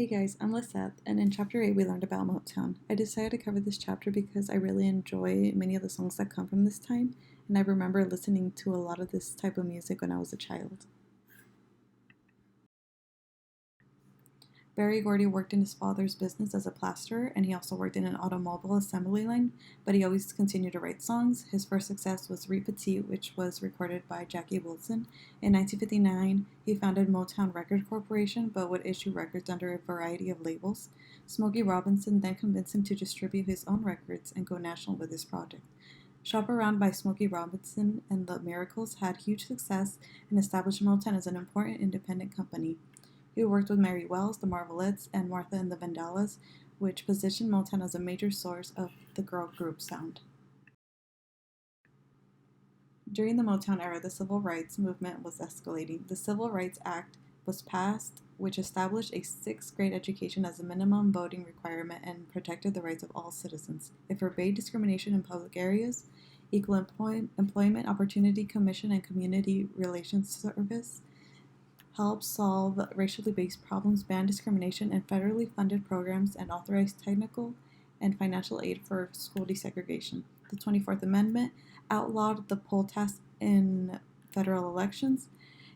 Hey guys, I'm Lisette, and in chapter 8 we learned about Motown. I decided to cover this chapter because I really enjoy many of the songs that come from this time, and I remember listening to a lot of this type of music when I was a child. Berry Gordy worked in his father's business as a plasterer, and he also worked in an automobile assembly line, but he always continued to write songs. His first success was Repetit, which was recorded by Jackie Wilson. In 1959, he founded Motown Record Corporation, but would issue records under a variety of labels. Smokey Robinson then convinced him to distribute his own records and go national with his project. Shop Around by Smokey Robinson and the Miracles had huge success and established Motown as an important independent company. He worked with Mary Wells, the Marvelettes, and Martha and the Vandellas, which positioned Motown as a major source of the girl group sound. During the Motown era, the civil rights movement was escalating. The Civil Rights Act was passed, which established a sixth grade education as a minimum voting requirement and protected the rights of all citizens. It forbade discrimination in public areas. Equal Employment Opportunity Commission and Community Relations Service helped solve racially based problems, banned discrimination, and federally funded programs, and authorized technical and financial aid for school desegregation. The 24th Amendment outlawed the poll tax in federal elections.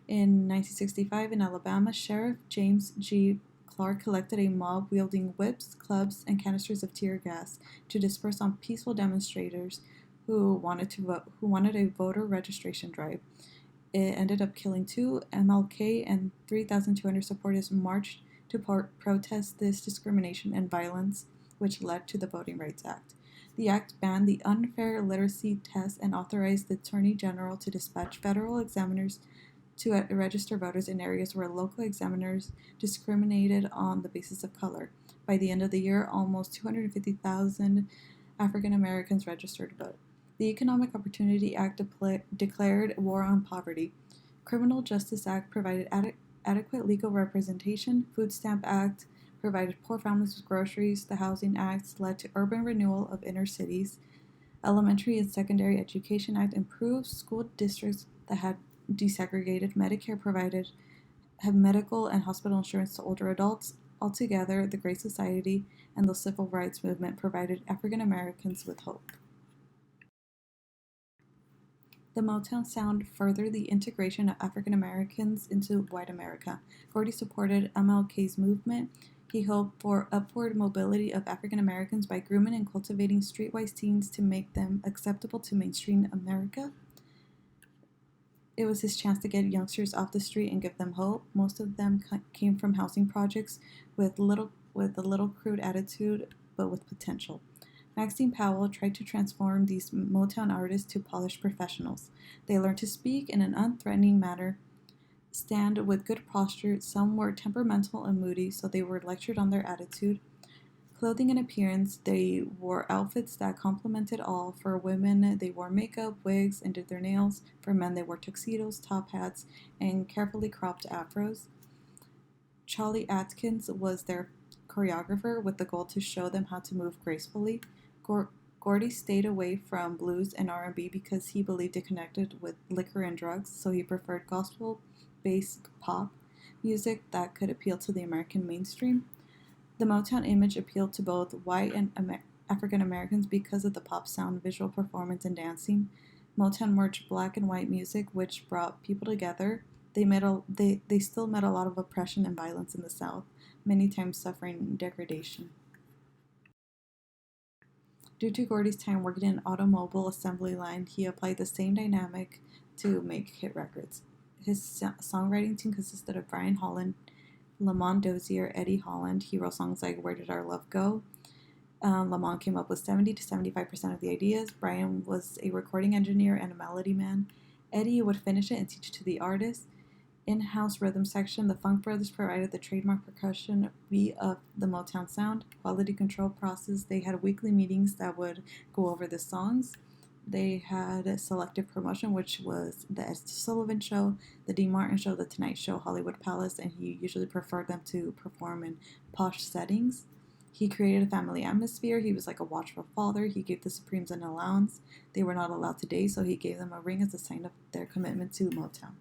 In 1965, in Alabama, Sheriff James G. Clark collected a mob wielding whips, clubs, and canisters of tear gas to disperse on peaceful demonstrators who wanted a voter registration drive. It ended up killing 2. MLK and 3,200 supporters marched to protest this discrimination and violence, which led to the Voting Rights Act. The act banned the unfair literacy test and authorized the Attorney General to dispatch federal examiners to register voters in areas where local examiners discriminated on the basis of color. By the end of the year, almost 250,000 African Americans registered to vote. The Economic Opportunity Act declared war on poverty. Criminal Justice Act provided adequate legal representation. Food Stamp Act provided poor families with groceries. The Housing Act led to urban renewal of inner cities. Elementary and Secondary Education Act improved school districts that had desegregated. Medicare provided medical and hospital insurance to older adults. Altogether, the Great Society and the Civil Rights Movement provided African Americans with hope. The Motown sound furthered the integration of African Americans into white America. Gordy supported MLK's movement. He hoped for upward mobility of African Americans by grooming and cultivating streetwise teens to make them acceptable to mainstream America. It was his chance to get youngsters off the street and give them hope. Most of them came from housing projects with a little crude attitude, but with potential. Maxine Powell tried to transform these Motown artists to polished professionals. They learned to speak in an unthreatening manner, stand with good posture. Some were temperamental and moody, so they were lectured on their attitude. Clothing and appearance, they wore outfits that complemented all. For women, they wore makeup, wigs, and did their nails. For men, they wore tuxedos, top hats, and carefully cropped afros. Charlie Atkins was their choreographer with the goal to show them how to move gracefully. Gordy stayed away from blues and R&B because he believed it connected with liquor and drugs, so he preferred gospel-based pop music that could appeal to the American mainstream. The Motown image appealed to both white and African Americans because of the pop sound, visual performance, and dancing. Motown merged black and white music, which brought people together. They still met a lot of oppression and violence in the South, many times suffering degradation. Due to Gordy's time working in an automobile assembly line, he applied the same dynamic to make hit records. His songwriting team consisted of Brian Holland, Lamont Dozier, Eddie Holland. He wrote songs like Where Did Our Love Go? Lamont came up with 70 to 75% of the ideas. Brian was a recording engineer and a melody man. Eddie would finish it and teach it to the artist. In-house rhythm section, the Funk Brothers provided the trademark percussion beat of the Motown sound. Quality control process, they had weekly meetings that would go over the songs. They had selective promotion, which was the Ed Sullivan Show, the Dean Martin Show, the Tonight Show, Hollywood Palace, and he usually preferred them to perform in posh settings. He created a family atmosphere. He was like a watchful father. He gave the Supremes an allowance. They were not allowed to date, so he gave them a ring as a sign of their commitment to Motown.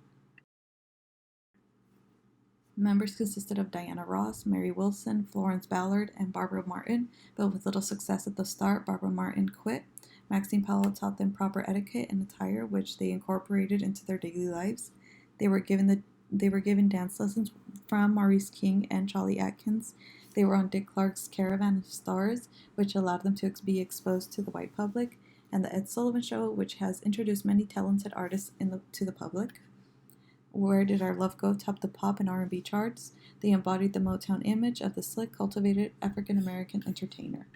Members consisted of Diana Ross, Mary Wilson, Florence Ballard, and Barbara Martin, but with little success at the start, Barbara Martin quit. Maxine Powell taught them proper etiquette and attire, which they incorporated into their daily lives. They were given dance lessons from Maurice King and Charlie Atkins. They were on Dick Clark's Caravan of Stars, which allowed them to be exposed to the white public, and the Ed Sullivan Show, which has introduced many talented artists to the public. Where Did Our Love Go topped the pop and R&B charts. They embodied the Motown image of the slick, cultivated African-American entertainer.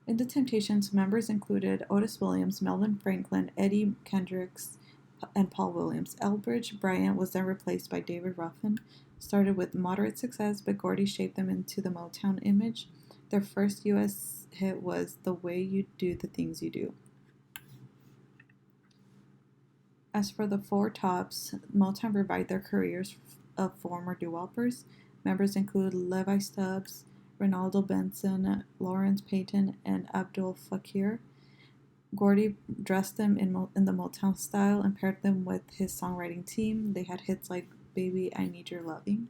In the Temptations, members included Otis Williams, Melvin Franklin, Eddie Kendricks, and Paul Williams. Elbridge Bryant was then replaced by David Ruffin. Started with moderate success, but Gordy shaped them into the Motown image. Their first U.S. hit was The Way You Do the Things You Do. As for the Four Tops, Motown revived their careers of former doo-woppers. Members include Levi Stubbs, Ronaldo Benson, Lawrence Payton, and Abdul Fakir. Gordy dressed them in the Motown style and paired them with his songwriting team. They had hits like Baby, I Need Your Loving.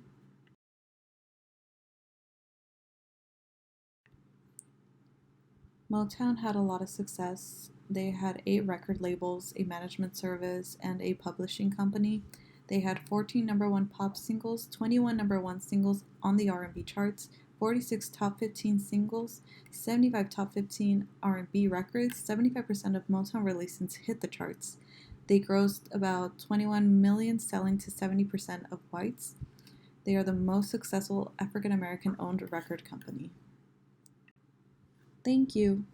Motown had a lot of success. They had 8 record labels, a management service, and a publishing company. They had 14 number 1 pop singles, 21 number 1 singles on the R&B charts, 46 top 15 singles, 75 top 15 R&B records. 75% of Motown releases hit the charts. They grossed about $21 million, selling to 70% of whites. They are the most successful African American owned record company. Thank you.